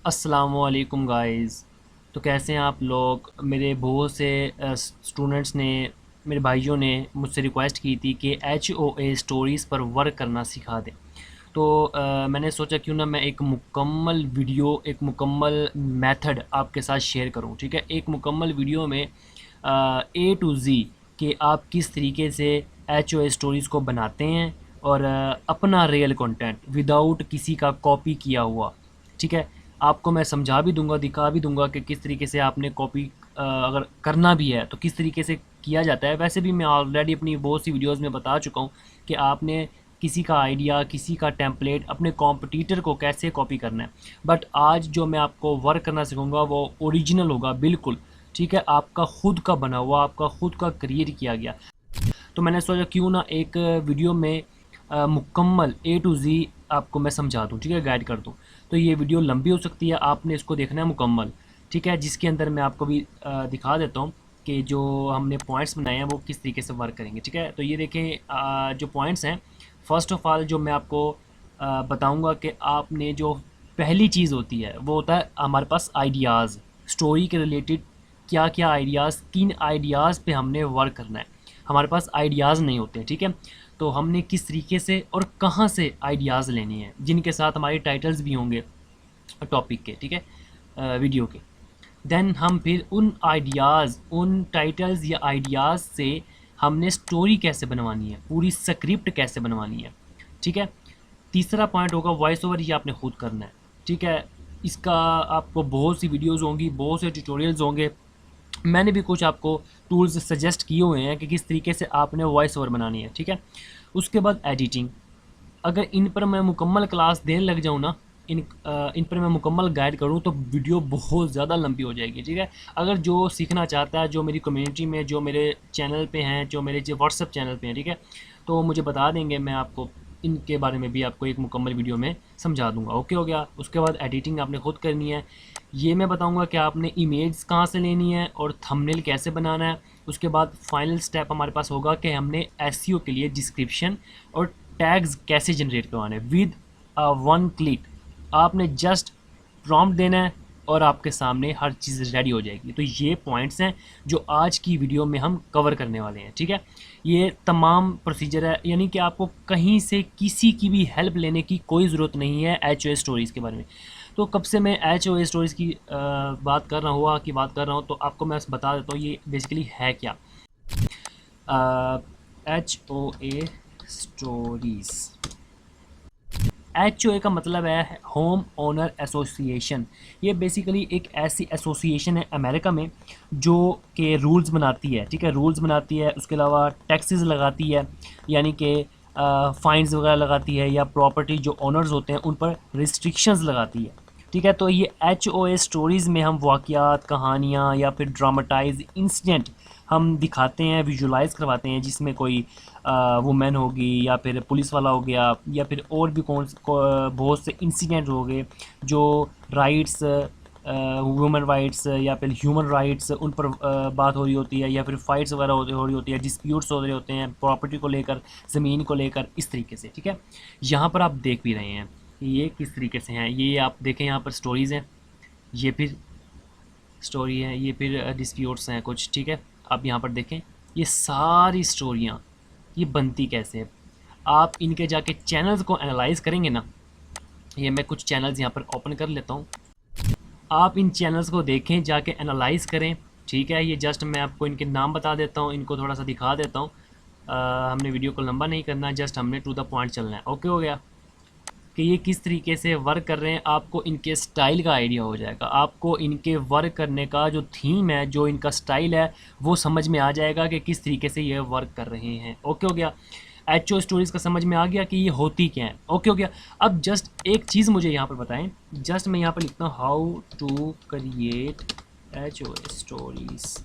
अस्सलामुअलैकुम गाइस। तो कैसे हैं आप लोग। मेरे बहुत से स्टूडेंट्स ने, मेरे भाइयों ने मुझसे रिक्वेस्ट की थी कि HOA स्टोरीज़ पर वर्क करना सिखा दें। तो मैंने सोचा क्यों ना मैं एक मुकम्मल वीडियो, एक मुकम्मल मेथड आपके साथ शेयर करूं। ठीक है, एक मुकम्मल वीडियो में A to Z कि आप किस तरीके से HOA स्टोरीज़ को बनाते हैं और अपना रियल कंटेंट विदाउट किसी का कॉपी किया हुआ। ठीक है, आपको मैं समझा भी दूंगा, दिखा भी दूंगा कि किस तरीके से आपने कॉपी अगर करना भी है तो किस तरीके से किया जाता है। वैसे भी मैं ऑलरेडी अपनी बहुत सी वीडियोस में बता चुका हूँ कि आपने किसी का आइडिया, किसी का टेम्पलेट अपने कॉम्पिटिटर को कैसे कॉपी करना है। बट आज जो मैं आपको वर्क करना सिखाऊंगा वो ओरिजिनल होगा बिल्कुल। ठीक है, आपका खुद का बना हुआ, आपका खुद का क्रिएट किया गया। तो मैंने सोचा क्यों ना एक वीडियो में मुकम्मल A to Z आपको मैं समझा दूँ। ठीक है, गाइड कर दूँ। तो ये वीडियो लंबी हो सकती है, आपने इसको देखना है मुकम्मल। ठीक है, जिसके अंदर मैं आपको भी दिखा देता हूँ कि जो हमने पॉइंट्स बनाए हैं वो किस तरीके से वर्क करेंगे। ठीक है, तो ये देखें जो पॉइंट्स हैं। फ़र्स्ट ऑफ़ ऑल जो मैं आपको बताऊँगा कि आपने जो पहली चीज़ होती है वो होता है हमारे पास आइडियाज़। स्टोरी के रिलेटेड क्या क्या आइडियाज़, किन आइडियाज़ पे हमने वर्क करना है। हमारे पास आइडियाज़ नहीं होते हैं। ठीक है, तो हमने किस तरीके से और कहाँ से आइडियाज़ लेने हैं, जिनके साथ हमारे टाइटल्स भी होंगे टॉपिक के। ठीक है, वीडियो के। देन हम फिर उन आइडियाज़, उन टाइटल्स या आइडियाज़ से हमने स्टोरी कैसे बनवानी है, पूरी स्क्रिप्ट कैसे बनवानी है। ठीक है, तीसरा पॉइंट होगा वॉइस ओवर। ये आपने खुद करना है। ठीक है, इसका आपको बहुत सी वीडियोज़ होंगी, बहुत से ट्यूटोरियल्स होंगे। मैंने भी कुछ आपको टूल्स सजेस्ट किए हुए हैं कि किस तरीके से आपने वॉइस ओवर बनानी है। ठीक है, उसके बाद एडिटिंग। अगर इन पर मैं मुकम्मल क्लास देने लग जाऊँ ना, इन पर मैं मुकम्मल गाइड करूँ तो वीडियो बहुत ज़्यादा लंबी हो जाएगी। ठीक है, अगर जो सीखना चाहता है, जो मेरी कम्युनिटी में, जो मेरे चैनल पे हैं, जो मेरे जो व्हाट्सएप चैनल पे हैं, ठीक है, तो मुझे बता देंगे, मैं आपको इनके बारे में भी आपको एक मुकम्मल वीडियो में समझा दूंगा। ओके हो गया। उसके बाद एडिटिंग आपने खुद करनी है। ये मैं बताऊंगा कि आपने इमेज कहाँ से लेनी है और थंबनेल कैसे बनाना है। उसके बाद फाइनल स्टेप हमारे पास होगा कि हमने एसईओ के लिए डिस्क्रिप्शन और टैग्स कैसे जनरेट करवाने हैं विद वन क्लिक। आपने जस्ट प्रॉम्प्ट देना है और आपके सामने हर चीज़ रेडी हो जाएगी। तो ये पॉइंट्स हैं जो आज की वीडियो में हम कवर करने वाले हैं। ठीक है, ये तमाम प्रोसीजर है, यानी कि आपको कहीं से किसी की भी हेल्प लेने की कोई ज़रूरत नहीं है HOA स्टोरीज़ के बारे में। तो कब से मैं HOA स्टोरीज़ की बात कर रहा हूँ तो आपको मैं बता देता हूँ ये बेसिकली है क्या। HOA स्टोरीज़, HOA का मतलब है होम ओनर एसोसिएशन। ये बेसिकली एक ऐसी एसोसिएशन है अमेरिका में जो कि रूल्स बनाती है। ठीक है, रूल्स बनाती है, उसके अलावा टैक्सेस लगाती है, यानी कि फाइन्स वगैरह लगाती है, या प्रॉपर्टी जो ओनर्स होते हैं उन पर रिस्ट्रिक्शंस लगाती है। ठीक है, तो ये HOA स्टोरीज़ में हम वाक़यात, कहानियाँ या फिर ड्रामाटाइज इंसिडेंट हम दिखाते हैं, विजुलाइज करवाते हैं, जिसमें कोई वुमेन होगी या फिर पुलिस वाला हो गया या फिर और भी बहुत से इंसिडेंट हो गए जो राइट्स, वुमेन राइट्स या फिर ह्यूमन राइट्स उन पर बात हो रही होती है, या फिर फाइट्स वगैरह हो रही होती है, डिस्प्यूट्स हो रहे होते हैं प्रॉपर्टी को लेकर, ज़मीन को लेकर, इस तरीके से। ठीक है, यहाँ पर आप देख भी रहे हैं ये किस तरीके से हैं। ये आप देखें, यहाँ पर स्टोरीज़ हैं, ये फिर स्टोरी है, ये फिर डिस्प्यूट्स हैं कुछ। ठीक है, आप यहाँ पर देखें ये सारी स्टोरियाँ ये बनती कैसे है। आप इनके जाके चैनल्स को एनालाइज करेंगे ना, ये मैं कुछ चैनल्स यहाँ पर ओपन कर लेता हूँ, आप इन चैनल्स को देखें, जाके एनालाइज करें। ठीक है, ये जस्ट मैं आपको इनके नाम बता देता हूँ, इनको थोड़ा सा दिखा देता हूँ। हमने वीडियो को लंबा नहीं करना, जस्ट हमने टू द पॉइंट चलना है। ओके हो गया कि ये किस तरीके से वर्क कर रहे हैं, आपको इनके स्टाइल का आइडिया हो जाएगा। आपको इनके वर्क करने का जो थीम है, जो इनका स्टाइल है, वो समझ में आ जाएगा कि किस तरीके से ये वर्क कर रहे हैं। ओके हो गया, HO स्टोरीज़ का समझ में आ गया कि ये होती क्या है। ओके हो गया। अब जस्ट एक चीज़ मुझे यहाँ पर बताएं, जस्ट मैं यहाँ पर लिखता हूँ how to create HO stories.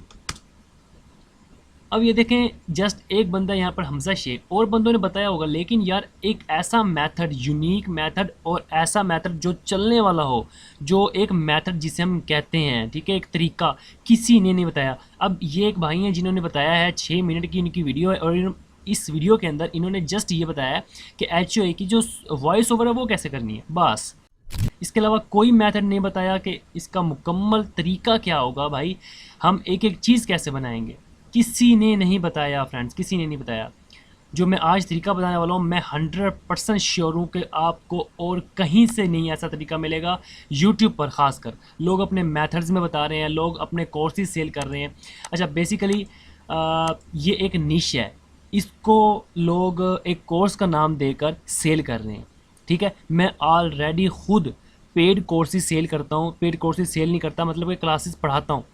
अब ये देखें, जस्ट एक बंदा यहाँ पर हमजा शेख, और बंदों ने बताया होगा, लेकिन यार एक ऐसा मेथड, यूनिक मेथड, और ऐसा मेथड जो चलने वाला हो, जो एक मेथड जिसे हम कहते हैं, ठीक है, एक तरीका, किसी ने नहीं बताया। अब ये एक भाई हैं जिन्होंने बताया है, 6 मिनट की इनकी वीडियो है, और इस वीडियो के अंदर इन्होंने जस्ट ये बताया कि HOA की जो वॉइस ओवर है वो कैसे करनी है, बस। इसके अलावा कोई मेथड नहीं बताया कि इसका मुकम्मल तरीका क्या होगा भाई, हम एक एक चीज़ कैसे बनाएंगे, किसी ने नहीं बताया फ्रेंड्स, किसी ने नहीं बताया। जो मैं आज तरीका बताने वाला हूँ, मैं 100% श्योर हूँ कि आपको और कहीं से नहीं ऐसा तरीका मिलेगा। यूट्यूब पर ख़ासकर लोग अपने मेथड्स में बता रहे हैं, लोग अपने कोर्सेज सेल कर रहे हैं। अच्छा, बेसिकली ये एक निश है, इसको लोग एक कोर्स का नाम देकर सेल कर रहे हैं। ठीक है, मैं ऑलरेडी खुद पेड कोर्सेज सेल करता हूँ, पेड कोर्सेज सेल नहीं करता, मतलब कि क्लासेस पढ़ाता हूँ,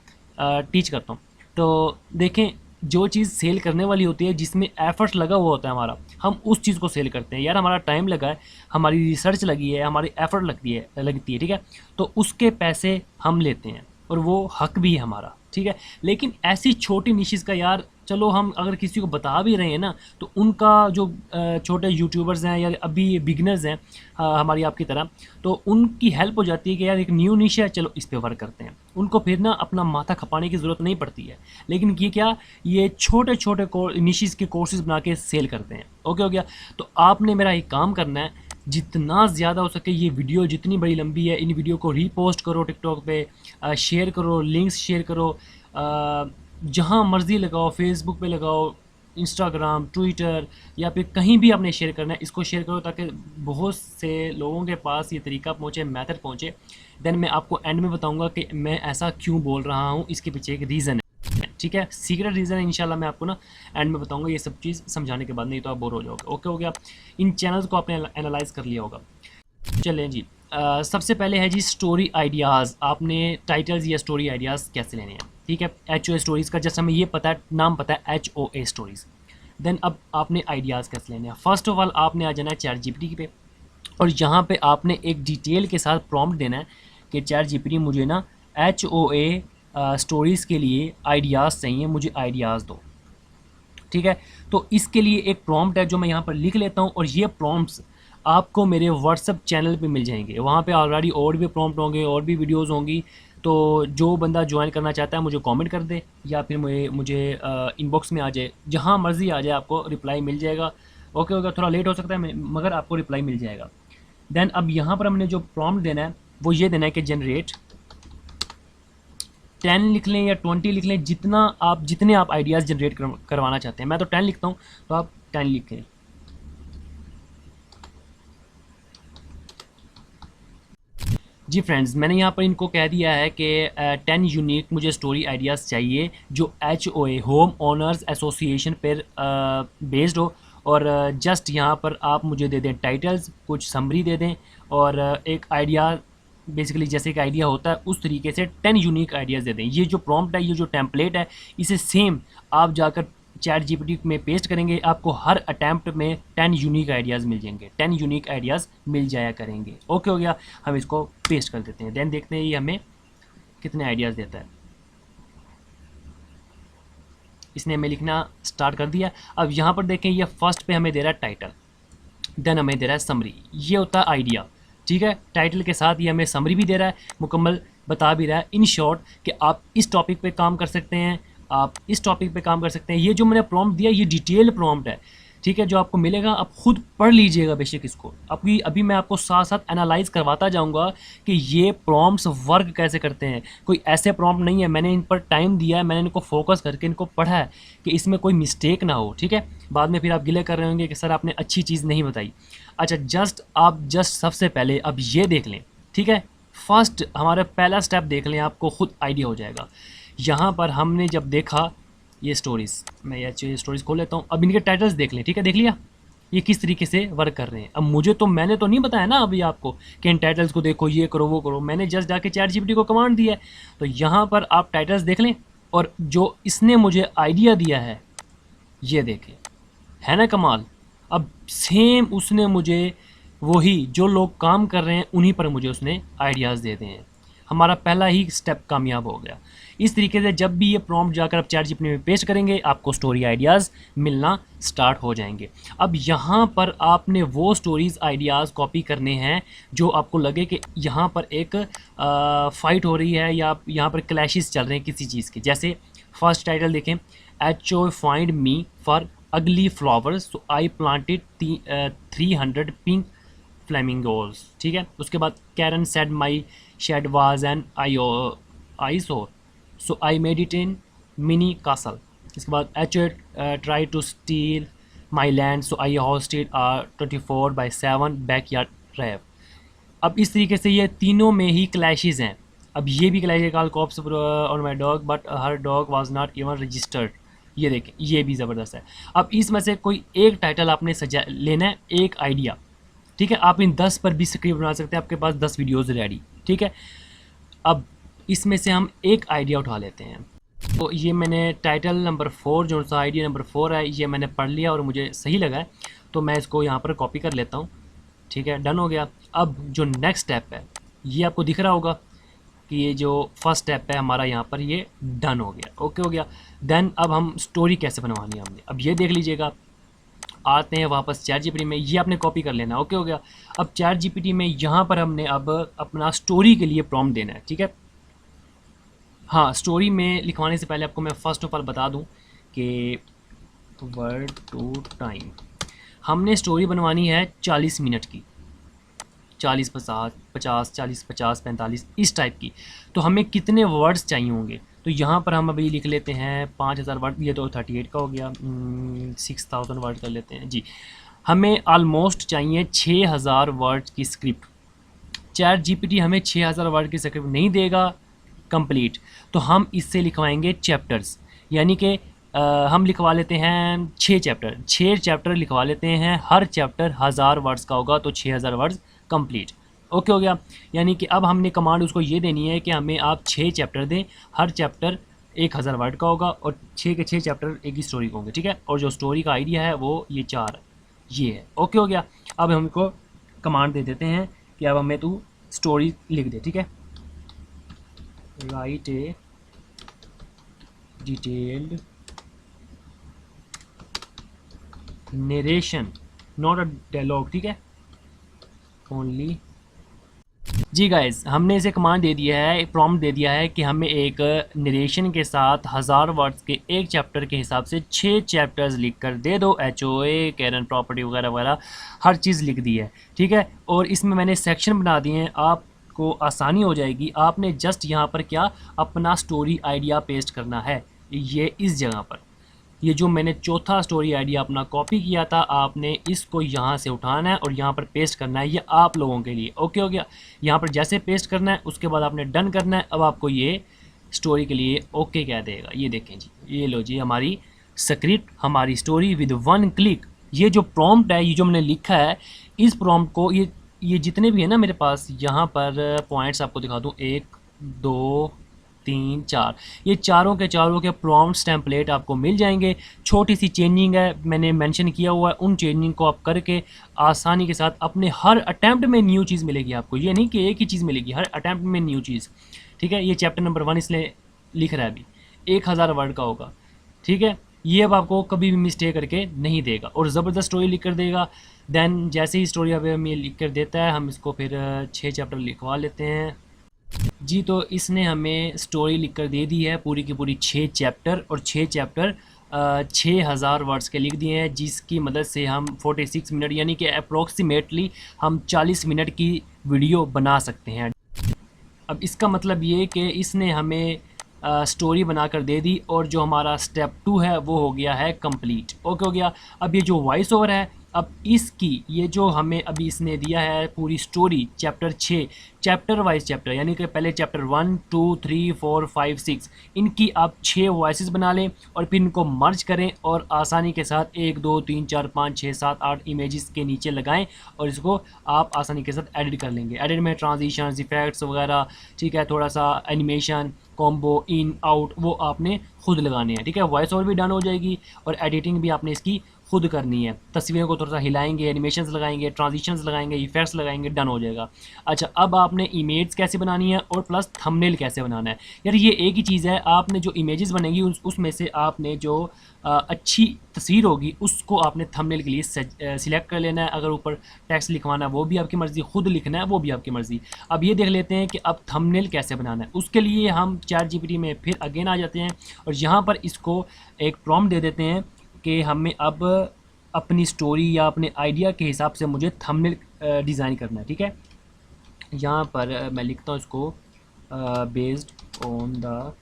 टीच करता हूँ। तो देखें, जो चीज़ सेल करने वाली होती है, जिसमें एफर्ट लगा हुआ होता है हमारा, हम उस चीज़ को सेल करते हैं। यार हमारा टाइम लगा है, हमारी रिसर्च लगी है, हमारी एफर्ट लगती है, ठीक है, तो उसके पैसे हम लेते हैं और वो हक भी है हमारा, ठीक है। लेकिन ऐसी छोटी निशिज़ का यार, चलो हम अगर किसी को बता भी रहे हैं ना, तो उनका जो छोटे यूट्यूबर्स हैं या अभी बिगिनर्स हैं हमारी आपकी तरह, तो उनकी हेल्प हो जाती है कि यार एक न्यू निश है, चलो इस पे वर्क करते हैं। उनको फिर ना अपना माथा खपाने की ज़रूरत नहीं पड़ती है। लेकिन ये क्या, ये छोटे छोटे निशिज़ के कोर्सेज बना के सेल करते हैं। ओके हो गया। तो आपने मेरा एक काम करना है, जितना ज़्यादा हो सके ये वीडियो जितनी बड़ी लंबी है, इन वीडियो को रीपोस्ट करो टिकटॉक पे, शेयर करो, लिंक्स शेयर करो, जहाँ मर्ज़ी लगाओ, फेसबुक पे लगाओ, इंस्टाग्राम, ट्विटर, या फिर कहीं भी आपने शेयर करना है, इसको शेयर करो ताकि बहुत से लोगों के पास ये तरीका पहुँचे, मेथड पहुँचे। देन मैं आपको एंड में बताऊँगा कि मैं ऐसा क्यों बोल रहा हूँ, इसके पीछे एक रीज़न है, ठीक है, सीक्रेट रीज़न है। इंशाल्लाह मैं आपको ना एंड में बताऊँगा ये सब चीज़ समझाने के बाद, नहीं तो आप बोर हो जाओगे। ओके हो गया। इन चैनल्स को आपने एनालाइज कर लिया होगा। चलें जी, सबसे पहले है जी स्टोरी आइडियाज़। आपने टाइटल्स या स्टोरी आइडियाज़ कैसे लेने हैं, ठीक है। HOA स्टोरीज़ का जैसे हमें ये पता है, नाम पता है HOA स्टोरीज़। देन अब आपने आइडियाज़ कैसे लेने हैं। फ़र्स्ट ऑफ ऑल आपने आ जाना है चैट जीपीटी पे, और यहाँ पे आपने एक डिटेल के साथ प्रॉम्प्ट देना है कि चैट जीपीटी मुझे ना HOA स्टोरीज़ के लिए आइडियाज़ चाहिए, मुझे आइडियाज़ दो, ठीक है। तो इसके लिए एक प्रॉम्प्ट है जो मैं यहाँ पर लिख लेता हूँ, और ये प्रॉम्प्ट्स आपको मेरे व्हाट्सअप चैनल पे मिल जाएंगे। वहाँ पे ऑलरेडी और भी प्रॉम्प्ट होंगे, और भी वीडियोस होंगी। तो जो बंदा ज्वाइन करना चाहता है मुझे कमेंट कर दे, या फिर मुझे इनबॉक्स में आ जाए, जहाँ मर्ज़ी आ जाए, आपको रिप्लाई मिल जाएगा। ओके होगा, थोड़ा लेट हो सकता है मगर आपको रिप्लाई मिल जाएगा। देन अब यहाँ पर हमने जो प्रॉम्प्ट देना है वो ये देना है कि जनरेट 10 लिख लें या 20 लिख लें, जितने आप आइडियाज़ जनरेट करवाना चाहते हैं। मैं तो 10 लिखता हूँ, तो आप 10 लिखें। जी फ्रेंड्स, मैंने यहाँ पर इनको कह दिया है कि 10 यूनिक मुझे स्टोरी आइडियाज़ चाहिए जो HOA होम ओनर्स एसोसिएशन पर बेस्ड हो। और जस्ट यहाँ पर आप मुझे दे दें टाइटल्स, कुछ समरी दे दें, और एक आइडिया, बेसिकली जैसे एक आइडिया होता है उस तरीके से 10 यूनिक आइडियाज़ दे दें। ये जो प्रॉम्प्ट है, ये जो टेम्पलेट है, इसे सेम आप जाकर चैट जीपीटी में पेस्ट करेंगे, आपको हर अटैम्प्ट में 10 यूनिक आइडियाज़ मिल जाएंगे, 10 यूनिक आइडियाज़ मिल जाया करेंगे। ओके हो गया। हम इसको पेस्ट कर देते हैं, देन देखते हैं ये हमें कितने आइडियाज़ देता है। इसने हमें लिखना स्टार्ट कर दिया। अब यहाँ पर देखें, ये फर्स्ट पे हमें दे रहा है टाइटल, देन हमें दे रहा है समरी। ये होता है आइडिया, ठीक है। टाइटल के साथ ये हमें समरी भी दे रहा है, मुकम्मल बता भी रहा है इन शॉर्ट कि आप इस टॉपिक पे काम कर सकते हैं, आप इस टॉपिक पे काम कर सकते हैं। ये जो मैंने प्रॉम्प्ट दिया, ये डिटेल प्रॉम्प्ट है, ठीक है, जो आपको मिलेगा। आप खुद पढ़ लीजिएगा बेशक इसको। अभी मैं आपको साथ साथ एनालाइज करवाता जाऊंगा कि ये प्रॉम्प्ट्स वर्क कैसे करते हैं। कोई ऐसे प्रॉम्प्ट नहीं है, मैंने इन पर टाइम दिया है, मैंने इनको फोकस करके इनको पढ़ा है कि इसमें कोई मिस्टेक ना हो, ठीक है। बाद में फिर आप गिले कर रहे होंगे कि सर आपने अच्छी चीज़ नहीं बताई। अच्छा, आप सबसे पहले अब ये देख लें, ठीक है। फर्स्ट हमारा पहला स्टेप देख लें, आपको खुद आइडिया हो जाएगा। यहाँ पर हमने जब देखा ये स्टोरीज़, मैं ये स्टोरीज़ खोल लेता हूँ। अब इनके टाइटल्स देख लें, ठीक है, देख लिया ये किस तरीके से वर्क कर रहे हैं। अब मैंने तो नहीं बताया ना अभी आपको कि इन टाइटल्स को देखो, ये करो, वो करो। मैंने जस्ट जाके चैट जीपीटी को कमांड दिया है। तो यहाँ पर आप टाइटल्स देख लें, और जो इसने मुझे आइडिया दिया है ये देखें, है ना कमाल। अब सेम उसने मुझे वही जो लोग काम कर रहे हैं उन्हीं पर मुझे उसने आइडियाज़ दे दिए हैं। हमारा पहला ही स्टेप कामयाब हो गया। इस तरीके से जब भी ये प्रॉम्प्ट जाकर आप चैट जीपीटी में पेस्ट करेंगे, आपको स्टोरी आइडियाज़ मिलना स्टार्ट हो जाएंगे। अब यहाँ पर आपने वो स्टोरीज़ आइडियाज़ कॉपी करने हैं जो आपको लगे कि यहाँ पर एक फ़ाइट हो रही है, या यहाँ पर क्लैशेस चल रहे हैं किसी चीज़ के। जैसे फर्स्ट टाइटल देखें, HO find me for ugly flowers, so I planted 300 pink flamingos, ठीक है। उसके बाद Karen said my shed was an eye so I made it in mini castle. इसके बाद H try to steal my land so I hosted 24/7 backyard rap. अब इस तरीके से ये तीनों में ही क्लैशेस हैं। अब ये भी क्लैश है, call cops on my dog but her dog was not even registered. ये देखें, ये भी ज़बरदस्त है। अब इसमें से कोई एक टाइटल आपने सजा लेना है, एक आइडिया, ठीक है। आप इन 10 पर भी स्क्रिप्ट बना सकते हैं, आपके पास 10 वीडियोज़ रेडी, ठीक है। अब इसमें से हम एक आइडिया उठा लेते हैं। तो ये मैंने टाइटल नंबर 4, जो सा आइडिया नंबर 4 है, ये मैंने पढ़ लिया और मुझे सही लगा है, तो मैं इसको यहाँ पर कॉपी कर लेता हूँ, ठीक है। डन हो गया। अब जो नेक्स्ट स्टेप है, ये आपको दिख रहा होगा कि ये जो फर्स्ट स्टेप है हमारा, यहाँ पर ये डन हो गया, ओके हो गया। देन अब हम स्टोरी कैसे बनवानी है हमने, अब ये देख लीजिएगा। आते हैं वापस चैट जीपीटी में, ये आपने कॉपी कर लेना, ओके हो गया। अब चैट जीपीटी में यहाँ पर हमने अब अपना स्टोरी के लिए प्रॉम्प्ट देना है, ठीक है। हाँ, स्टोरी में लिखवाने से पहले आपको मैं फ़र्स्ट ऑफ ऑल बता दूँ कि वर्ड टू टाइम हमने स्टोरी बनवानी है 40 मिनट की, 40-50-50-40-50-45 इस टाइप की। तो हमें कितने वर्ड्स चाहिए होंगे, तो यहाँ पर हम अभी लिख लेते हैं 5000 वर्ड, ये तो 38 का हो गया, 6000 वर्ड कर लेते हैं जी। हमें ऑलमोस्ट चाहिए 6000 वर्ड की स्क्रिप्ट। चैट जीपीटी हमें 6000 वर्ड की स्क्रिप्ट नहीं देगा कंप्लीट, तो हम इससे लिखवाएंगे चैप्टर्स, यानी कि हम लिखवा लेते हैं 6 चैप्टर लिखवा लेते हैं। हर चैप्टर 1000 वर्ड्स का होगा, तो 6000 वर्ड्स कंप्लीट, ओके हो गया। यानी कि अब हमने कमांड उसको ये देनी है कि हमें आप 6 चैप्टर दें, हर चैप्टर 1000 वर्ड का होगा और 6 के 6 चैप्टर एक ही स्टोरी के होंगे, ठीक है। और जो स्टोरी का आइडिया है वो ये 4 ये है, ओके हो गया। अब हमको कमांड दे देते हैं कि अब हमें तू स्टोरी लिख दे, ठीक है। Write a detailed narration not a dialogue, ठीक है, ओनली। जी गाइस, हमने इसे कमांड दे दिया है, प्रॉम्प्ट दे दिया है कि हमें एक नरेशन के साथ 1000 वर्ड्स के एक चैप्टर के हिसाब से 6 चैप्टर्स लिख कर दे दो। HOA कैरन प्रॉपर्टी वगैरह वगैरह हर चीज़ लिख दी है, ठीक है। और इसमें मैंने सेक्शन बना दिए हैं, आपको आसानी हो जाएगी। आपने जस्ट यहाँ पर क्या अपना स्टोरी आइडिया पेस्ट करना है, ये इस जगह पर। ये जो मैंने चौथा स्टोरी आइडिया अपना कॉपी किया था, आपने इसको यहाँ से उठाना है और यहाँ पर पेस्ट करना है, ये आप लोगों के लिए, ओके हो गया। यहाँ पर जैसे पेस्ट करना है उसके बाद आपने डन करना है। अब आपको ये स्टोरी के लिए ओके कह देगा। ये देखें जी, ये लो जी, हमारी स्क्रिप्ट, हमारी स्टोरी विद 1 क्लिक। ये जो प्रॉम्प्ट है, ये जो मैंने लिखा है, इस प्रॉम्प्ट को ये जितने भी है ना मेरे पास, यहाँ पर पॉइंट्स आपको दिखा दूँ, 1 2 3 4, ये चारों के प्रॉम्प्ट्स टेम्पलेट आपको मिल जाएंगे। छोटी सी चेंजिंग है, मैंने मेंशन किया हुआ है, उन चेंजिंग को आप करके आसानी के साथ अपने हर अटैम्प्ट में न्यू चीज़ मिलेगी आपको। ये नहीं कि एक ही चीज़ मिलेगी, हर अटैम्प्ट में न्यू चीज़, ठीक है। ये चैप्टर नंबर 1 इसलिए लिख रहा है अभी, 1000 वर्ड का होगा, ठीक है। ये अब आपको कभी भी मिस्टेक करके नहीं देगा और ज़बरदस्त स्टोरी लिख कर देगा। देन जैसे ही स्टोरी अब हमें लिख कर देता है, हम इसको फिर 6 चैप्टर लिखवा लेते हैं जी। तो इसने हमें स्टोरी लिख कर दे दी है पूरी की पूरी 6 चैप्टर, और 6 चैप्टर 6000 वर्ड्स के लिख दिए हैं, जिसकी मदद से हम 46 मिनट यानी कि अप्रोक्सीमेटली हम 40 मिनट की वीडियो बना सकते हैं। अब इसका मतलब ये कि इसने हमें स्टोरी बनाकर दे दी और जो हमारा स्टेप 2 है वो हो गया है कंप्लीट, ओके हो गया। अब ये जो वॉइस ओवर है, अब इसकी ये जो हमें अभी इसने दिया है पूरी story chapter 6, chapter wise chapter, यानी कि पहले चैप्टर 1 2 3 4 5 6, इनकी आप 6 वॉइसेस बना लें और फिर इनको मर्ज करें और आसानी के साथ 1 2 3 4 5 6 7 8 इमेजेस के नीचे लगाएं और इसको आप आसानी के साथ एडिट कर लेंगे। एडिट में ट्रांजिशंस, इफेक्ट्स वगैरह, ठीक है, थोड़ा सा एनिमेशन, कॉम्बो, इन आउट, वो आपने खुद लगाने हैं, ठीक है। वॉइस ओवर भी डन हो जाएगी और एडिटिंग भी आपने इसकी खुद करनी है। तस्वीरों को थोड़ा सा हिलाएंगे, एनिमेशंस लगाएंगे, ट्रांजिशंस लगाएंगे, इफेक्ट्स लगाएंगे, डन हो जाएगा। अच्छा, अब आपने इमेज कैसे बनानी है और प्लस थंबनेल कैसे बनाना है। यार ये एक ही चीज़ है, आपने जो इमेजेस बनेगी उसमें से आपने जो अच्छी तस्वीर होगी उसको आपने थंबनेल के लिए सिलेक्ट कर लेना है। अगर ऊपर टेक्स्ट लिखवाना है वो भी आपकी मर्ज़ी, खुद लिखना है वो भी आपकी मर्ज़ी। अब ये देख लेते हैं कि अब थंबनेल कैसे बनाना है। उसके लिए हम चैट जीपीटी में फिर अगेन आ जाते हैं और यहाँ पर इसको एक प्रॉम्प्ट दे देते हैं कि हमें अब अपनी स्टोरी या अपने आइडिया के हिसाब से मुझे थंबनेल डिज़ाइन करना है, ठीक है। यहाँ पर मैं लिखता हूँ इसको बेस्ड ऑन द।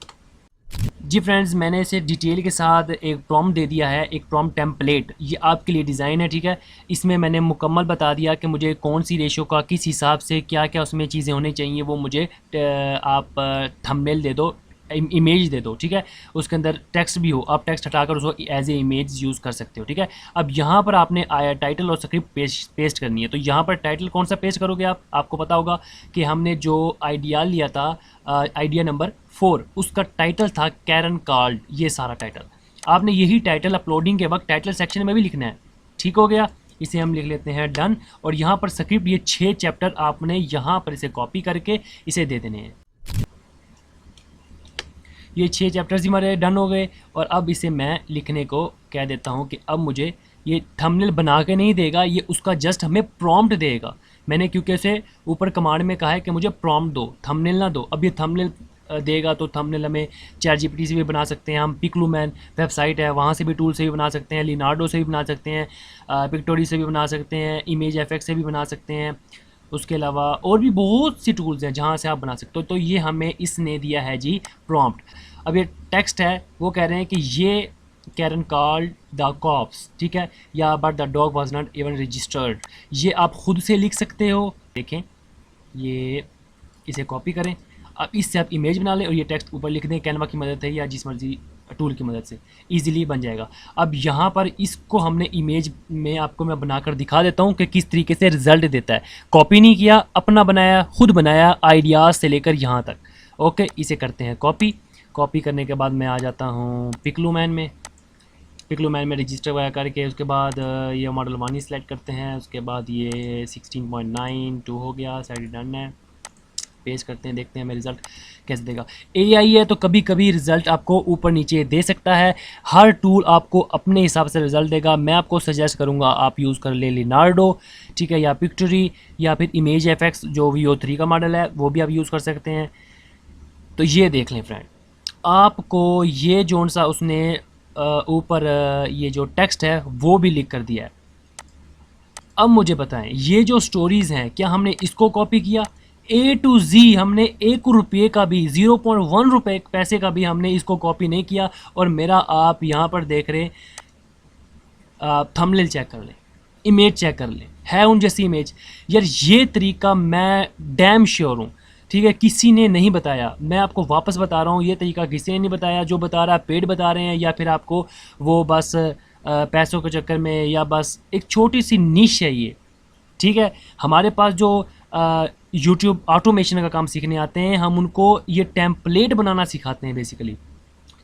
जी फ्रेंड्स, मैंने इसे डिटेल के साथ एक प्रॉम्प्ट दे दिया है, एक प्रॉम्प्ट टेम्पलेट, ये आपके लिए डिज़ाइन है, ठीक है। इसमें मैंने मुकम्मल बता दिया कि मुझे कौन सी रेशो का किस हिसाब से क्या क्या उसमें चीज़ें होनी चाहिए, वो मुझे आप थंबनेल दे दो, इमेज दे दो, ठीक है। उसके अंदर टेक्स्ट भी हो, आप टेक्स्ट हटाकर उसको एज ए इमेज यूज़ कर सकते हो, ठीक है। अब यहाँ पर आपने टाइटल और स्क्रिप्ट पेस्ट करनी है। तो यहाँ पर टाइटल कौन सा पेस्ट करोगे आप, आपको पता होगा कि हमने जो आइडिया लिया था आइडिया नंबर 4, उसका टाइटल था कैरन कार्ड, ये सारा टाइटल। आपने यही टाइटल अपलोडिंग के वक्त टाइटल सेक्शन में भी लिखना है, ठीक हो गया। इसे हम लिख लेते हैं डन। और यहाँ पर स्क्रिप्ट, ये 6 चैप्टर आपने यहाँ पर इसे कॉपी करके इसे दे देने हैं। ये 6 चैप्टर्स हमारे डन हो गए। और अब इसे मैं लिखने को कह देता हूँ कि अब मुझे ये थंबनेल बना के नहीं देगा, ये उसका जस्ट हमें प्रॉम्प्ट देगा। मैंने क्योंकि उसे ऊपर कमांड में कहा है कि मुझे प्रॉम्प्ट दो, थंबनेल ना दो। अब ये थंबनेल देगा तो थंबनेल हमें ChatGPT से भी बना सकते हैं हम, पिक्लूमैन वेबसाइट है वहाँ से भी, टूल से भी बना सकते हैं, लिनार्डो से भी बना सकते हैं, पिक्टोरी से भी बना सकते हैं, इमेज एफेक्ट से भी बना सकते हैं। उसके अलावा और भी बहुत सी टूल्स हैं जहाँ से आप बना सकते हो। तो ये हमें इसने दिया है जी प्रॉम्प्ट। अब ये टेक्स्ट है, वो कह रहे हैं कि ये कैरन कॉल्ड द कॉप्स, ठीक है, या but the dog was not even registered. ये आप खुद से लिख सकते हो, देखें, ये इसे कॉपी करें, अब इससे आप इमेज बना लें और ये टेक्स्ट ऊपर लिख दें कैनवा की मदद से या जिस मर्जी टूल की मदद से, इजीली बन जाएगा। अब यहाँ पर इसको हमने इमेज में आपको मैं बनाकर दिखा देता हूँ कि किस तरीके से रिजल्ट देता है। कॉपी नहीं किया, अपना बनाया, खुद बनाया, आइडियाज़ से लेकर यहाँ तक। ओके, इसे करते हैं कॉपी। कॉपी करने के बाद मैं आ जाता हूँ पिक्लूमैन में। पिक्लूमैन में रजिस्टर वगैरह करके उसके बाद ये मॉडल 1 ही सेलेक्ट करते हैं। उसके बाद ये 16.92 हो गया, साइड डन है, पेश करते हैं, देखते हैं हमें रिज़ल्ट कैसे देगा। AI है तो कभी कभी रिज़ल्ट आपको ऊपर नीचे दे सकता है, हर टूल आपको अपने हिसाब से रिज़ल्ट देगा। मैं आपको सजेस्ट करूंगा आप यूज़ कर ले लिनार्डो, ठीक है, या पिक्टोरी, या फिर इमेज एफेक्ट्स जो VO3 का मॉडल है वो भी आप यूज़ कर सकते हैं। तो ये देख लें फ्रेंड, आपको ये जोन सा उसने ऊपर ये जो टेक्स्ट है वो भी लिख कर दिया है। अब मुझे बताएं, ये जो स्टोरीज़ हैं क्या हमने इसको कॉपी किया? A to Z हमने 1 रुपये का भी, 0.1 रुपये पैसे का भी हमने इसको कॉपी नहीं किया। और मेरा आप यहाँ पर देख रहे, थंबनेल चेक कर लें, इमेज चेक कर लें, है उन जैसी इमेज। यार ये तरीका मैं डैम श्योर हूँ, ठीक है, किसी ने नहीं बताया। मैं आपको वापस बता रहा हूँ, ये तरीका किसी ने नहीं बताया। जो बता रहा है पेड बता रहे हैं, या फिर आपको वो बस पैसों के चक्कर में, या बस एक छोटी सी निश है ये, ठीक है। हमारे पास जो यूट्यूब ऑटोमेशन का काम सीखने आते हैं, हम उनको ये टेम्पलेट बनाना सिखाते हैं बेसिकली,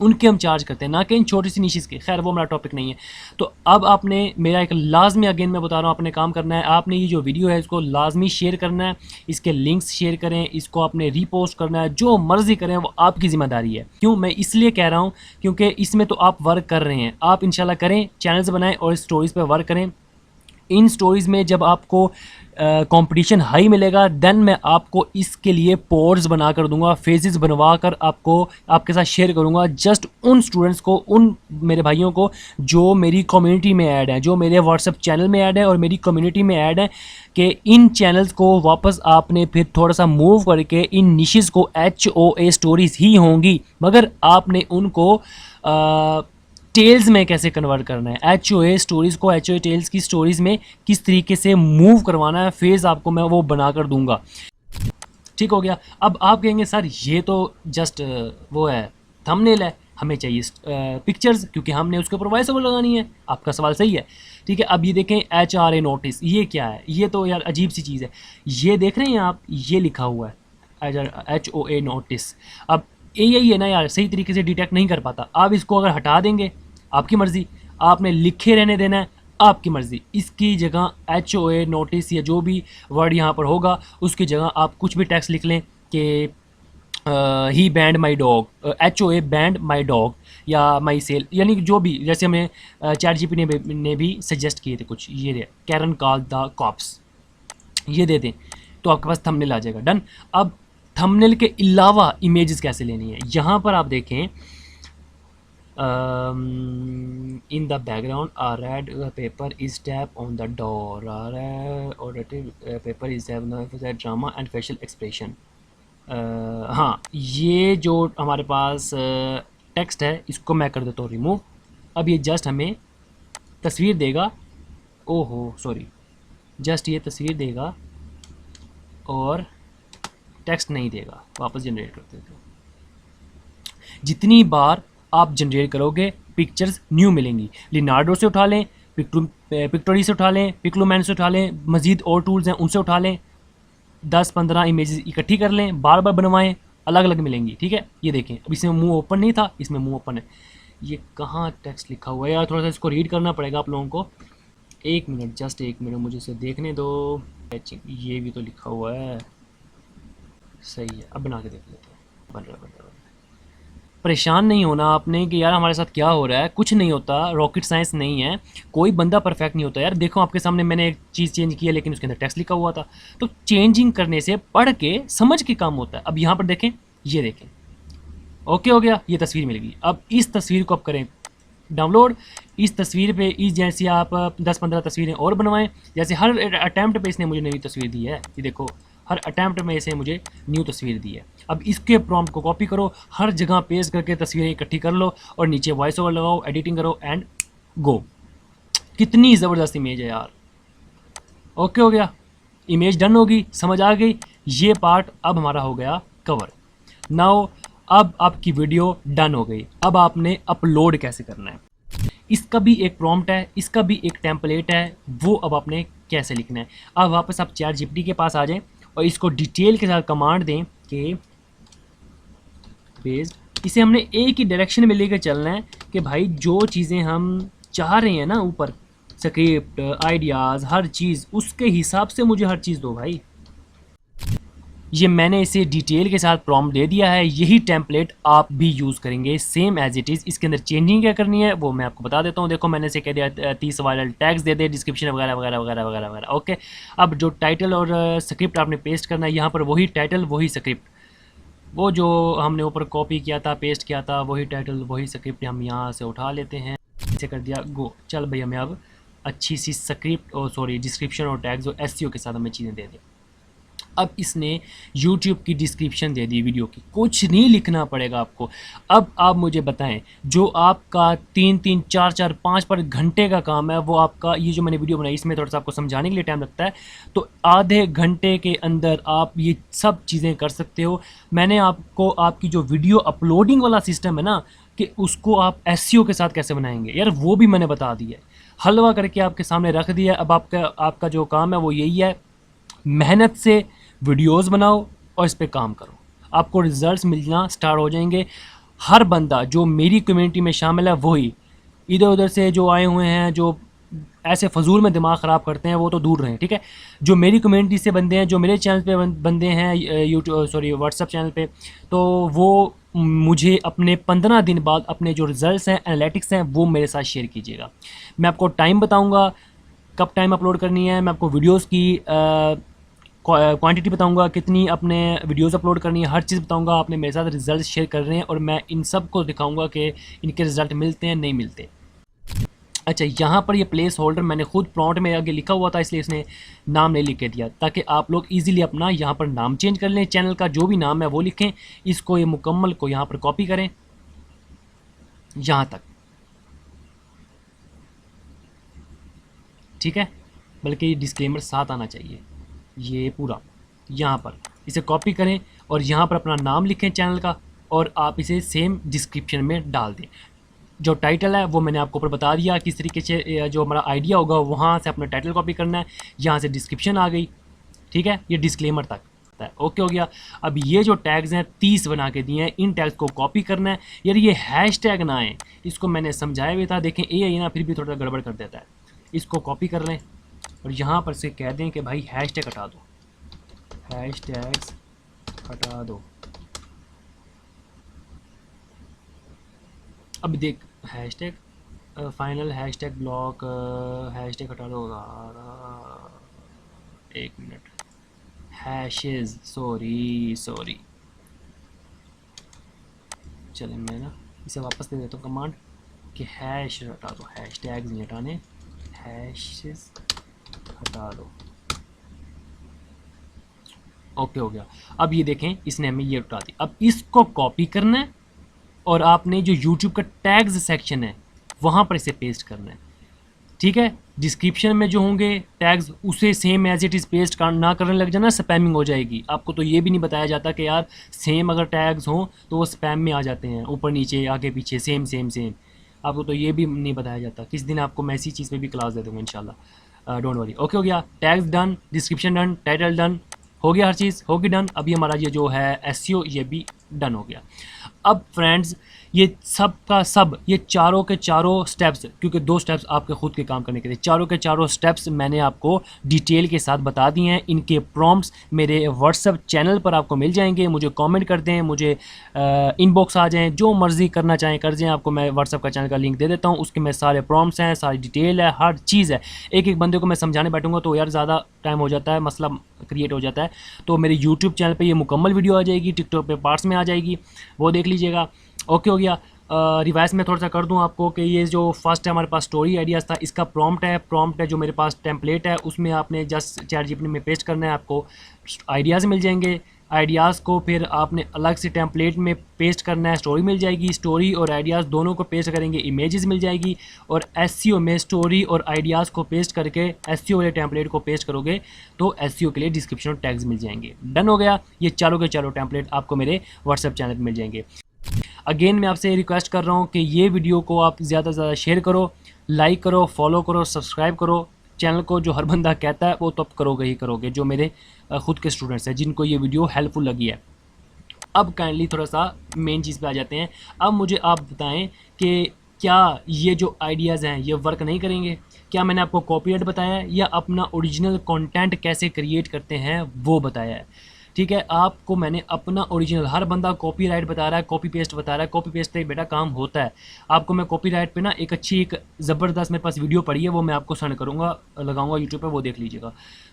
उनके हम चार्ज करते हैं, ना कि इन छोटी सी निशिस के। खैर वो मेरा टॉपिक नहीं है। तो अब आपने मेरा एक लाजमी, अगेन मैं बता रहा हूँ, आपने काम करना है, आपने ये जो वीडियो है इसको लाजमी शेयर करना है, इसके लिंक्स शेयर करें, इसको आपने रीपोस्ट करना है, जो मर्ज़ी करें, वो आपकी ज़िम्मेदारी है। क्यों मैं इसलिए कह रहा हूँ, क्योंकि इसमें तो आप वर्क कर रहे हैं, आप इंशाल्लाह करें, चैनल्स बनाएं और स्टोरीज़ पर वर्क करें। इन स्टोरीज़ में जब आपको कंपटीशन हाई मिलेगा, देन मैं आपको इसके लिए पोर्स बना कर दूंगा, फेजेस बनवा कर आपको आपके साथ शेयर करूंगा, जस्ट उन स्टूडेंट्स को, उन मेरे भाइयों को जो मेरी कम्युनिटी में ऐड है, जो मेरे व्हाट्सएप चैनल में ऐड है और मेरी कम्युनिटी में ऐड है, कि इन चैनल्स को वापस आपने फिर थोड़ा सा मूव करके इन निशेस को HOA स्टोरीज़ ही होंगी, मगर आपने उनको टेल्स में कैसे कन्वर्ट करना है, HOA स्टोरीज़ को HOA टेल्स की स्टोरीज़ में किस तरीके से मूव करवाना है, फेज़ आपको मैं वो बना कर दूंगा। ठीक हो गया। अब आप कहेंगे सर ये तो जस्ट वो है, थंबनेल है, हमें चाहिए पिक्चर्स, क्योंकि हमने उसके ऊपर वॉइस ओवर लगानी है। आपका सवाल सही है, ठीक है। अब ये देखें HRA नोटिस, ये क्या है? ये तो यार अजीब सी चीज़ है। ये देख रहे हैं आप, ये लिखा हुआ है HOA नोटिस। अब यही है ना यार, सही तरीके से डिटेक्ट नहीं कर पाता। आप इसको अगर हटा देंगे, आपकी मर्ज़ी, आपने लिखे रहने देना है, आपकी मर्ज़ी। इसकी जगह HOA नोटिस या जो भी वर्ड यहाँ पर होगा उसकी जगह आप कुछ भी टेक्स्ट लिख लें कि he band my dog, HOA band my dog या माई सेल, यानी जो भी, जैसे हमें ChatGPT ने भी सजेस्ट किए थे कुछ, ये कैरन कॉल द कॉप्स, ये दे दें तो आपके पास थंबनेल आ जाएगा। डन। अब थंबनेल के अलावा इमेजेस कैसे लेनी है, यहाँ पर आप देखें In the background a red paper is tapped on the door. Or paper is have no emphasize drama and facial expression. हाँ, ये जो हमारे पास टेक्स्ट है इसको मैं कर देता हूँ रिमूव। अब ये जस्ट हमें तस्वीर देगा, ओहो सॉरी, जस्ट ये तस्वीर देगा और टेक्स्ट नहीं देगा। वापस जनरेट कर देते हैं। जितनी बार आप जनरेट करोगे पिक्चर्स न्यू मिलेंगी। लिनार्डो से उठा लें, पिक्टोरी से उठा लें, पिक्लोमैन से उठा लें, मज़ीद और टूल्स हैं उनसे उठा लें, 10-15 इमेजेस इकट्ठी कर लें, बार बार बनवाएं, अलग अलग मिलेंगी। ठीक है, ये देखें अब इसमें मुंह ओपन नहीं था, इसमें मुंह ओपन है। ये कहाँ टेक्स्ट लिखा हुआ है यार, थोड़ा सा इसको रीड करना पड़ेगा आप लोगों को। एक मिनट, जस्ट एक मिनट, मुझे इसे देखने दो। ये भी तो लिखा हुआ है, सही है। अब बना के देख लेते हैं, बन रहा है। परेशान नहीं होना आपने कि यार हमारे साथ क्या हो रहा है, कुछ नहीं होता, रॉकेट साइंस नहीं है, कोई बंदा परफेक्ट नहीं होता यार। देखो आपके सामने मैंने एक चीज़ चेंज की है लेकिन उसके अंदर टेक्स्ट लिखा हुआ था। तो चेंजिंग करने से पढ़ के समझ के काम होता है। अब यहाँ पर देखें, ये देखें, ओके हो गया, ये तस्वीर मिल गई। अब इस तस्वीर को आप करें डाउनलोड। इस तस्वीर पे इस जैसी आप 10-15 तस्वीरें और बनवाएं। जैसे हर अटैम्प्ट पे इसने मुझे नई तस्वीर दी है, ये देखो, हर अटैम्प्ट में इसे मुझे न्यू तस्वीर दी है। अब इसके प्रॉम्प्ट को कॉपी करो, हर जगह पेस्ट करके तस्वीरें इकट्ठी कर लो और नीचे वॉइस ओवर लगाओ, एडिटिंग करो एंड गो। कितनी ज़बरदस्त इमेज है यार। ओके हो गया, इमेज डन होगी, समझ आ गई। ये पार्ट अब हमारा हो गया कवर। नाउ अब आपकी वीडियो डन हो गई। अब आपने अपलोड कैसे करना है, इसका भी एक प्रॉम्प्ट है, इसका भी एक टेम्पलेट है, वो अब आपने कैसे लिखना है। अब वापस आप चैट जीपीटी के पास आ जाएं और इसको डिटेल के साथ कमांड दें कि बेस्ड, इसे हमने एक ही डायरेक्शन में लेकर चलना है कि भाई जो चीज़ें हम चाह रहे हैं ना, ऊपर स्क्रिप्ट, आइडियाज़, हर चीज़, उसके हिसाब से मुझे हर चीज़ दो भाई। ये मैंने इसे डिटेल के साथ प्रॉम्प्ट दे दिया है। यही टेम्पलेट आप भी यूज़ करेंगे सेम एज इट इज़। इसके अंदर चेंजिंग क्या करनी है वो मैं आपको बता देता हूँ। देखो मैंने इसे कह दिया 30 वायरल टैग्स दे दे, डिस्क्रिप्शन वगैरह वगैरह वगैरह वगैरह वगैरह। ओके, अब जो टाइटल और स्क्रिप्ट आपने पेस्ट करना है, यहाँ पर वही टाइटल वही स्क्रिप्ट, वो जो हमने ऊपर कॉपी किया था, पेस्ट किया था, वही टाइटल वही स्क्रिप्ट हम यहाँ से उठा लेते हैं। इसे कर दिया गो। चल भाई हमें अब अच्छी सी स्क्रिप्ट और सॉरी डिस्क्रिप्शन और टैग्स और एसईओ के साथ हमें चीज़ें दे दें। अब इसने YouTube की डिस्क्रिप्शन दे दी वीडियो की, कुछ नहीं लिखना पड़ेगा आपको। अब आप मुझे बताएं, जो आपका 3-3, 4-4, 5 पर घंटे का काम है, वो आपका ये जो मैंने वीडियो बनाई इसमें थोड़ा सा आपको समझाने के लिए टाइम लगता है, तो आधे घंटे के अंदर आप ये सब चीज़ें कर सकते हो। मैंने आपको आपकी जो वीडियो अपलोडिंग वाला सिस्टम है ना, कि उसको आप एसईओ के साथ कैसे बनाएंगे यार, वो भी मैंने बता दिया है, हलवा करके आपके सामने रख दिया। अब आपका जो काम है वो यही है, मेहनत से वीडियोस बनाओ और इस पे काम करो, आपको रिजल्ट्स मिलना स्टार्ट हो जाएंगे। हर बंदा जो मेरी कम्युनिटी में शामिल है, वही इधर उधर से जो आए हुए हैं, जो ऐसे फजूल में दिमाग ख़राब करते हैं, वो तो दूर रहें। ठीक है, जो मेरी कम्युनिटी से बंदे हैं, जो मेरे चैनल पे बंदे हैं, यूट्यूब सॉरी व्हाट्सअप चैनल पे, तो वो मुझे अपने 15 दिन बाद अपने जो रिज़ल्ट्स हैं, एनालिटिक्स हैं, वो मेरे साथ शेयर कीजिएगा। मैं आपको टाइम बताऊँगा कब टाइम अपलोड करनी है, मैं आपको वीडियोज़ की क्वांटिटी बताऊंगा, कितनी अपने वीडियोस अपलोड करनी है, हर चीज़ बताऊंगा। आपने मेरे साथ रिजल्ट शेयर कर रहे हैं और मैं इन सब को दिखाऊंगा कि इनके रिजल्ट मिलते हैं नहीं मिलते। अच्छा, यहाँ पर ये प्लेस होल्डर मैंने खुद प्रॉम्प्ट में आगे लिखा हुआ था, इसलिए इसने नाम नहीं लिख के दिया, ताकि आप लोग इजीली अपना यहाँ पर नाम चेंज कर लें। चैनल का जो भी नाम है वो लिखें, इसको ये मुकम्मल को यहाँ पर कॉपी करें यहाँ तक, ठीक है, बल्कि डिस्क्लेमर साथ आना चाहिए ये पूरा। यहाँ पर इसे कॉपी करें और यहाँ पर अपना नाम लिखें चैनल का, और आप इसे सेम डिस्क्रिप्शन में डाल दें। जो टाइटल है वो मैंने आपको ऊपर बता दिया किस तरीके से, जो हमारा आइडिया होगा वहाँ से अपना टाइटल कॉपी करना है, यहाँ से डिस्क्रिप्शन आ गई, ठीक है, ये डिस्क्लेमर तक है। ओके हो गया। अब ये जो टैग्स हैं 30 बना के दिए हैं, इन टैग्स को कॉपी करना है। यार ये हैश टैग ना आए, इसको मैंने समझाया भी था, देखें ये ना फिर भी थोड़ा गड़बड़ कर देता है। इसको कॉपी कर लें और यहाँ पर से कह दें कि भाई हैश टैग हटा दो, हैश टैग्स हटा दो। अब देख hash tag final, hash tag block, hash tag हटा दो, एक मिनट, हैशेस, सॉरी चलें मैं ना इसे वापस दे देता हूँ कमांड कि हैश हटा दो, हैश टैग्स नहीं हटाने, हैशेस हटा दो। ओके हो गया। अब ये देखें इसने हमें ये हटा दी। अब इसको कॉपी करना है और आपने जो यूट्यूब का टैग्स सेक्शन है वहाँ पर इसे पेस्ट करना है। ठीक है, डिस्क्रिप्शन में जो होंगे टैग्स उसे same as it is paste ना करने लग जाना, स्पैमिंग हो जाएगी। आपको तो ये भी नहीं बताया जाता कि यार सेम अगर टैग्स हों तो वो स्पैम में आ जाते हैं, ऊपर नीचे आगे पीछे सेम सेम सेम। आपको तो ये भी नहीं बताया जाता। किस दिन आपको मैं इसी चीज़ पे भी क्लास दे दूँगा इंशाल्लाह, डोंट वरी। ओके हो गया, tags done, description done, title done, हो गया, हर चीज़ होगी डन। अभी हमारा ये जो है एसईओ ये भी डन हो गया। अब फ्रेंड्स ये सब का सब, ये चारों के चारों स्टेप्स, क्योंकि 2 स्टेप्स आपके खुद के काम करने के लिए, चारों के चारों स्टेप्स मैंने आपको डिटेल के साथ बता दिए हैं। इनके प्रॉम्प्ट्स मेरे व्हाट्सएप चैनल पर आपको मिल जाएंगे। मुझे कमेंट कर दें, मुझे इनबॉक्स आ जाएं, जो मर्ज़ी करना चाहें कर दें। आपको मैं व्हाट्सएप का चैनल का लिंक दे देता हूँ, उसके में सारे प्रॉम्प्ट्स हैं, सारी डिटेल है, हर चीज़ है। एक एक बंदे को मैं समझाने बैठूंगा तो यार ज़्यादा टाइम हो जाता है, मसला क्रिएट हो जाता है। तो मेरे यूट्यूब चैनल पे ये मुकम्मल वीडियो आ जाएगी, टिकटॉक पे पार्ट्स में आ जाएगी, वो देख लीजिएगा। ओके हो गया। रिवाइज में थोड़ा सा कर दूं आपको कि ये जो फर्स्ट है हमारे पास स्टोरी आइडियाज़ था, इसका प्रॉम्प्ट है जो मेरे पास टेम्पलेट है, उसमें आपने जस्ट चैट जीपीटी में पेस्ट करना है, आपको आइडियाज़ मिल जाएंगे। आइडियाज़ को फिर आपने अलग से टेम्पलेट में पेस्ट करना है, स्टोरी मिल जाएगी। स्टोरी और आइडियाज़ दोनों को पेस्ट करेंगे, इमेजेस मिल जाएगी। और एसईओ में स्टोरी और आइडियाज़ को पेस्ट करके एसईओ वाले टेम्पलेट को पेस्ट करोगे तो एसईओ के लिए डिस्क्रिप्शन और टैग्स मिल जाएंगे। डन हो गया। ये चारों के चारों टेम्पलेट आपको मेरे व्हाट्सएप चैनल पर मिल जाएंगे। अगेन मैं आपसे रिक्वेस्ट कर रहा हूँ कि ये वीडियो को आप ज़्यादा से ज़्यादा शेयर करो, लाइक करो, फॉलो करो, सब्सक्राइब करो चैनल को। जो हर बंदा कहता है वो तो आप करोगे ही करोगे, जो मेरे ख़ुद के स्टूडेंट्स हैं जिनको ये वीडियो हेल्पफुल लगी है। अब काइंडली थोड़ा सा मेन चीज़ पे आ जाते हैं। अब मुझे आप बताएं कि क्या ये जो आइडियाज़ हैं ये वर्क नहीं करेंगे? क्या मैंने आपको कॉपीराइट बताया है या अपना ओरिजिनल कंटेंट कैसे क्रिएट करते हैं वो बताया है? ठीक है, आपको मैंने अपना ओरिजिनल, हर बंदा कॉपीराइट बता रहा है, कॉपी पेस्ट बता रहा है, कॉपी पेस्ट पे बेटा काम होता है। आपको मैं कॉपीराइट पे ना एक अच्छी एक ज़बरदस्त मेरे पास वीडियो पड़ी है, वो मैं आपको सेंड करूँगा, लगाऊंगा यूट्यूब पे, वो देख लीजिएगा।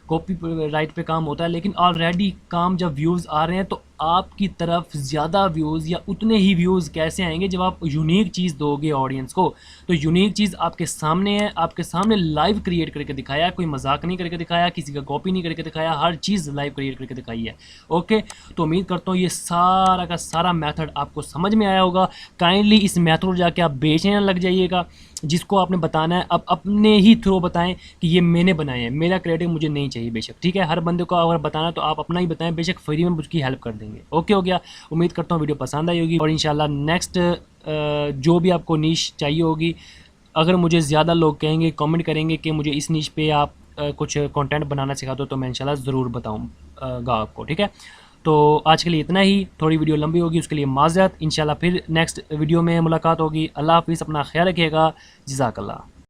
कॉपी राइट पे काम होता है, लेकिन ऑलरेडी काम जब व्यूज़ आ रहे हैं तो आपकी तरफ ज़्यादा व्यूज़ या उतने ही व्यूज़ कैसे आएंगे जब आप यूनिक चीज़ दोगे ऑडियंस को। तो यूनिक चीज़ आपके सामने है, आपके सामने लाइव क्रिएट करके दिखाया है, कोई मजाक नहीं करके दिखाया, किसी का कॉपी नहीं करके दिखाया, हर चीज़ लाइव क्रिएट करके दिखाई है। ओके, तो उम्मीद करता हूँ ये सारा का सारा मेथड आपको समझ में आया होगा। काइंडली इस मेथड जाके आप बेचने लग जाइएगा। जिसको आपने बताना है अब अपने ही थ्रू बताएं कि ये मैंने बनाए हैं, मेरा क्रेडिट मुझे नहीं चाहिए बेशक। ठीक है, हर बंदे को अगर बताना तो आप अपना ही बताएं, बेशक फ्री में उसकी हेल्प कर देंगे। ओके हो गया। उम्मीद करता हूँ वीडियो पसंद आई होगी और इंशाल्लाह नेक्स्ट जो भी आपको नीश चाहिए होगी, अगर मुझे ज़्यादा लोग कहेंगे, कमेंट करेंगे कि मुझे इस नीश पे आप कुछ कंटेंट बनाना सिखा दो, तो मैं इंशाल्लाह ज़रूर बताऊँगा आपको। ठीक है, तो आज के लिए इतना ही। थोड़ी वीडियो लंबी होगी उसके लिए माज़रत। इंशाल्लाह फिर नेक्स्ट वीडियो में मुलाकात होगी। अल्लाह हाफ़िज़, अपना ख्याल रखिएगा। जज़ाकल्लाह।